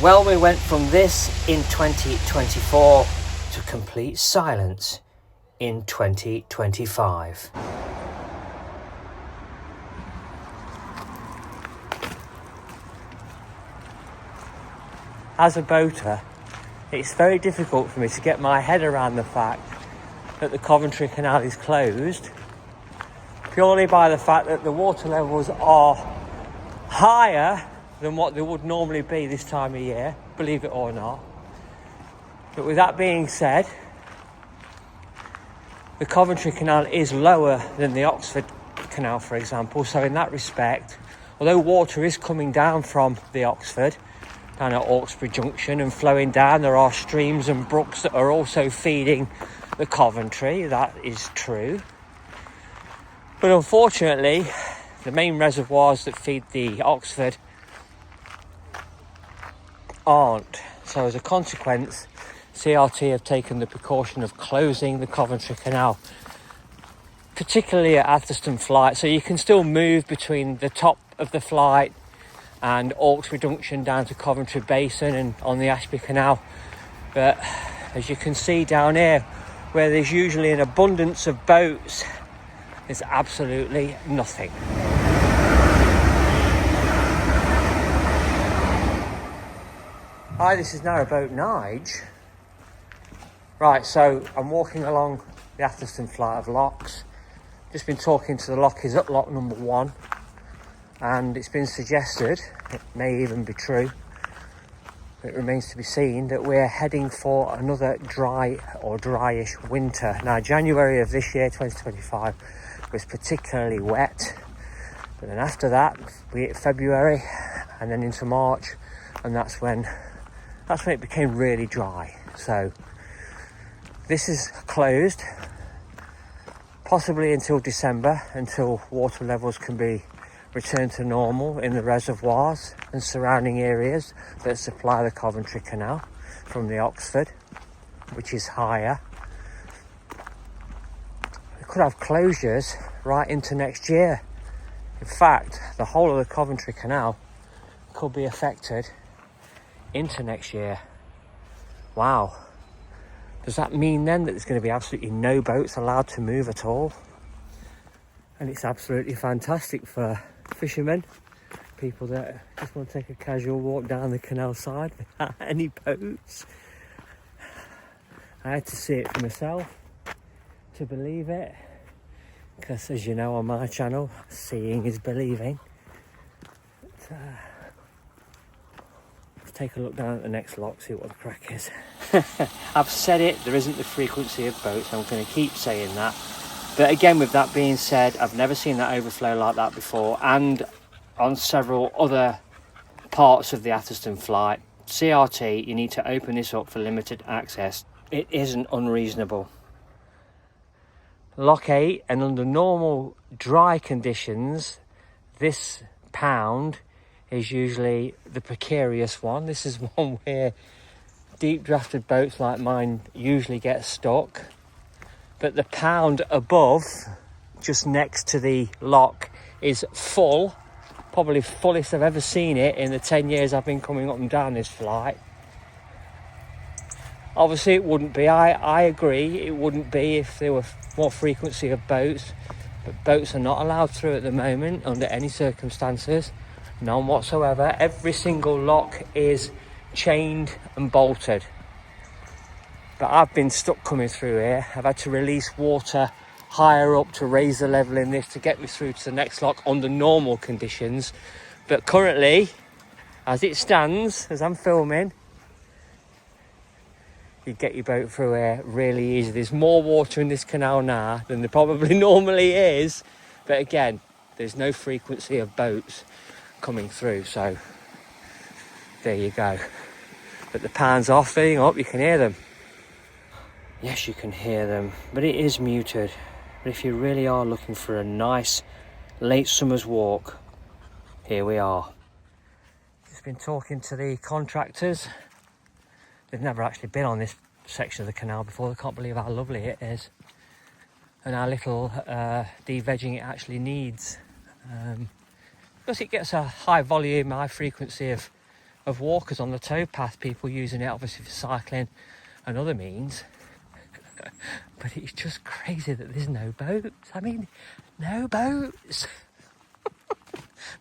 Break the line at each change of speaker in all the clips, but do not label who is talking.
Well, we went from this in 2024 to complete silence in 2025. As a boater, it's very difficult for me to get my head around the fact that the Coventry Canal is closed, purely by the fact that the water levels are higher than what they would normally be this time of year, believe it or not. But with that being said, the Coventry Canal is lower than the Oxford Canal, for example, so in that respect, although water is coming down from the Oxford, down at Hawkesbury Junction and flowing down, there are streams and brooks that are also feeding the Coventry, that is true. But unfortunately, the main reservoirs that feed the Oxford aren't. So as a consequence, CRT have taken the precaution of closing the Coventry Canal, particularly at Atherstone flight. So you can still move between the top of the flight and Hawkesbury Junction down to Coventry Basin and on the Ashby Canal. But as you can see down here, where there's usually an abundance of boats, there's absolutely nothing. Hi, this is Narrowboat Nige. Right, so I'm walking along the Atherstone flight of locks. Just been talking to the lockies at lock number 1, and it's been suggested, it may even be true, it remains to be seen, that we're heading for another dry or dryish winter. Now, January of this year, 2025, was particularly wet, but then after that, we hit February and then into March, and that's when it became really dry. So this is closed, possibly until December, until water levels can be returned to normal in the reservoirs and surrounding areas that supply the Coventry Canal from the Oxford, which is higher. We could have closures right into next year. In fact, the whole of the Coventry Canal could be affected into next year. Wow. Does that mean then that there's going to be absolutely no boats allowed to move at all? And it's absolutely fantastic for fishermen, people that just want to take a casual walk down the canal side without any boats. I had to see it for myself to believe it, because as you know on my channel, seeing is believing. But, let's take a look down at the next lock, see what the crack is. I've said it, there isn't the frequency of boats, I'm going to keep saying that. But again, with that being said, I've never seen that overflow like that before, and on several other parts of the Atherstone flight. CRT, you need to open this up for limited access. It isn't unreasonable. Lock 8, and under normal dry conditions, this pound is usually the precarious one. This is one where deep drafted boats like mine usually get stuck. But the pound above, just next to the lock, is full. Probably fullest I've ever seen it in the 10 years I've been coming up and down this flight. Obviously it wouldn't be, I agree, it wouldn't be if there were more frequency of boats. But boats are not allowed through at the moment under any circumstances. None whatsoever. Every single lock is chained and bolted. But I've been stuck coming through here. I've had to release water higher up to raise the level in this to get me through to the next lock under normal conditions. But currently, as it stands, as I'm filming, you get your boat through here really easy. There's more water in this canal now than there probably normally is. But again, there's no frequency of boats coming through. So there you go. But the pans are filling up, you can hear them. Yes, you can hear them, but it is muted. But if you really are looking for a nice late summer's walk, here we are. Just been talking to the contractors. They've never actually been on this section of the canal before. They can't believe how lovely it is and how little de-vegging it actually needs. Because it gets a high volume, high frequency of of walkers on the towpath, people using it obviously for cycling and other means. But it's just crazy that there's no boats. I mean, no boats.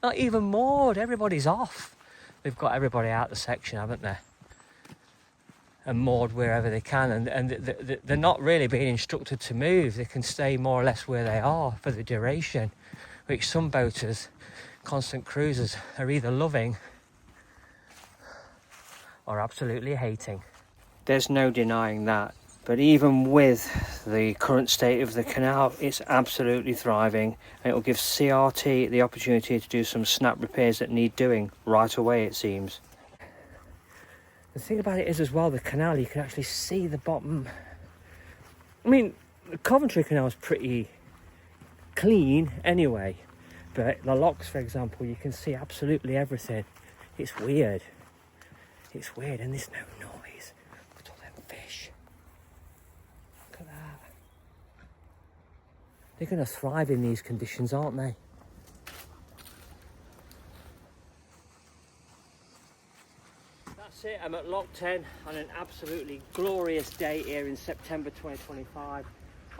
Not even moored. Everybody's off. They've got everybody out the section, haven't they? And moored wherever they can. And they're not really being instructed to move. They can stay more or less where they are for the duration, which some boaters, constant cruisers, are either loving or absolutely hating. There's no denying that. But even with the current state of the canal, it's absolutely thriving. And it will give CRT the opportunity to do some snap repairs that need doing right away, it seems. The thing about it is as well, the canal, you can actually see the bottom. I mean, the Coventry Canal is pretty clean anyway. But the locks, for example, you can see absolutely everything. It's weird. It's weird, and there's no noise. Look at all them fish. Look at that. They're going to thrive in these conditions, aren't they? That's it. I'm at Lock 10 on an absolutely glorious day here in September 2025.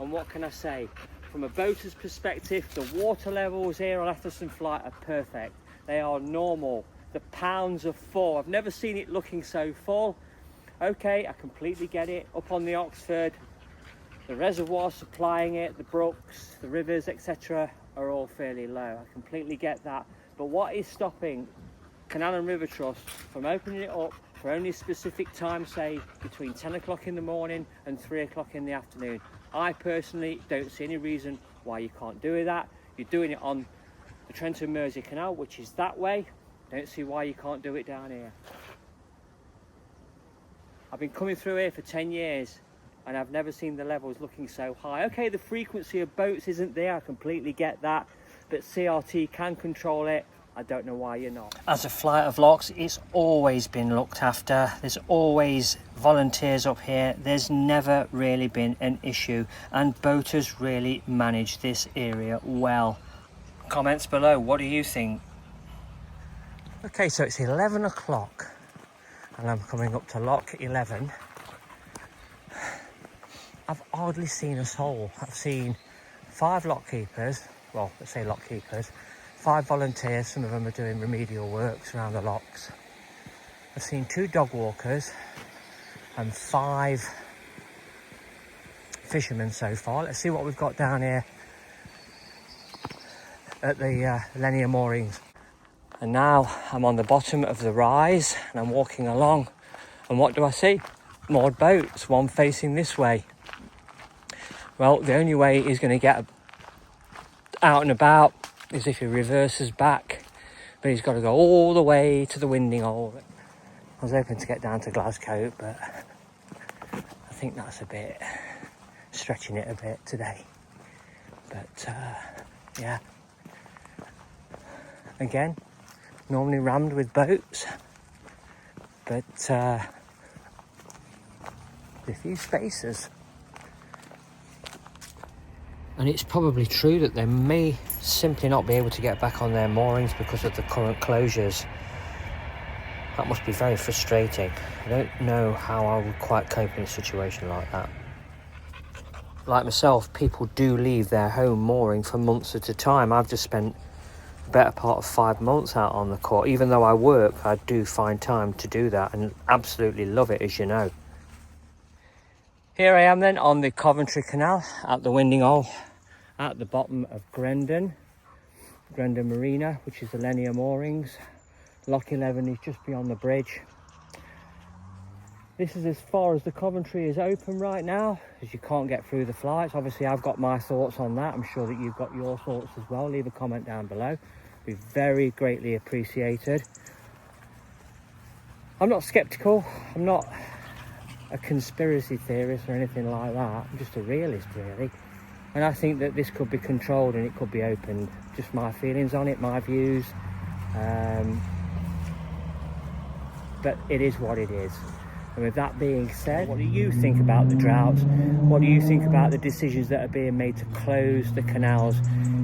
And what can I say? From a boater's perspective, the water levels here on Atherstone Flight are perfect. They are normal. The pounds are full. I've never seen it looking so full. Okay, I completely get it. Up on the Oxford, the reservoir supplying it, the brooks, the rivers, etc. are all fairly low. I completely get that. But what is stopping Canal and River Trust from opening it up for only a specific time, say between 10 o'clock in the morning and 3 o'clock in the afternoon? I personally don't see any reason why you can't do that. You're doing it on the Trent and Mersey Canal, which is that way. Don't see why you can't do it down here. I've been coming through here for 10 years and I've never seen the levels looking so high. Okay, the frequency of boats isn't there, I completely get that, but CRT can control it. I don't know why you're not. As a flight of locks, it's always been looked after. There's always volunteers up here. There's never really been an issue, and boaters really manage this area well. Comments below, what do you think? Okay, so it's 11 o'clock and I'm coming up to Lock 11. I've hardly seen a soul. I've seen 5 lock keepers, well, let's say lock keepers, 5 volunteers, some of them are doing remedial works around the locks. I've seen 2 dog walkers and 5 fishermen so far. Let's see what we've got down here at the linear moorings. And now I'm on the bottom of the rise and I'm walking along, and what do I see? Moored boats, one facing this way. Well, the only way he's going to get out and about is if he reverses back, but he's got to go all the way to the winding hole. I was hoping to get down to Glasgow, but I think that's a bit stretching it a bit today. But yeah, again, normally rammed with boats, but a few spaces. And it's probably true that they may simply not be able to get back on their moorings because of the current closures. That must be very frustrating. I don't know how I would quite cope in a situation like that. Like myself, people do leave their home mooring for months at a time. I've just spent the better part of 5 months out on the court. Even though I work, I do find time to do that and absolutely love it, as you know. Here I am then on the Coventry Canal at the winding hole at the bottom of Grendon Marina, which is the linear moorings. Lock 11 is just beyond the bridge. This is as far as the Coventry is open right now, as you can't get through the flights. Obviously I've got my thoughts on that. I'm sure that you've got your thoughts as well. Leave a comment down below. Be very greatly appreciated. I'm not skeptical. I'm not a conspiracy theorist or anything like that. I'm just a realist, really. And I think that this could be controlled and it could be opened. Just my feelings on it, my views. But it is what it is. And with that being said, what do you think about the droughts? What do you think about the decisions that are being made to close the canals?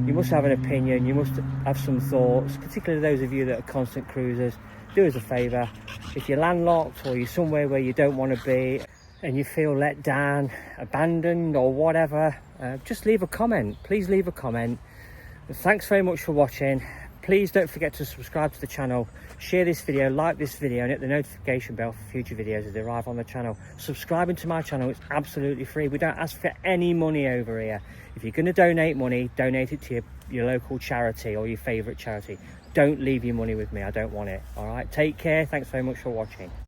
You must have an opinion, you must have some thoughts, particularly those of you that are constant cruisers. do us a favour. If you're landlocked or you're somewhere where you don't want to be and you feel let down, abandoned or whatever, just leave a comment. Please leave a comment. Thanks very much for watching. Please don't forget to subscribe to the channel, share this video, like this video, and hit the notification bell for future videos as they arrive on the channel. Subscribing to my channel is absolutely free. We don't ask for any money over here. If you're going to donate money, donate it to your local charity or your favourite charity. Don't leave your money with me. I don't want it. All right, take care. Thanks very much for watching.